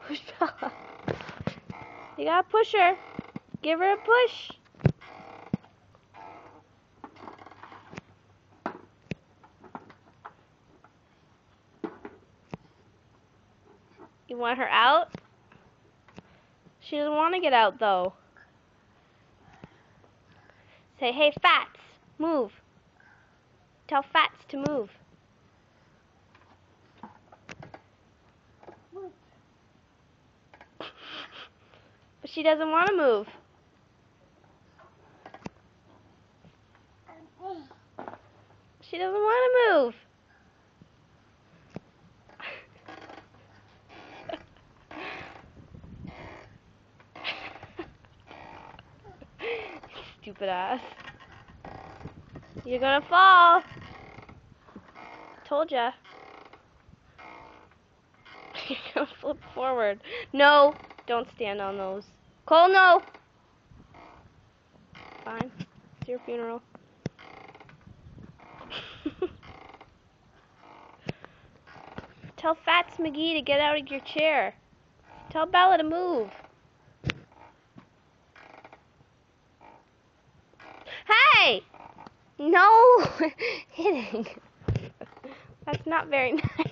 Push Bella. You gotta push her. Give her a push. You want her out? She doesn't want to get out though. Say, hey, Fats, move. Tell Fats to move. But she doesn't want to move. She doesn't want to move. Stupid ass. You're gonna fall. Told ya. You're gonna flip forward. No, don't stand on those. Cole, no. Fine. It's your funeral. Tell Fats McGee to get out of your chair. Tell Bella to move. Hey! No hitting. That's not very nice.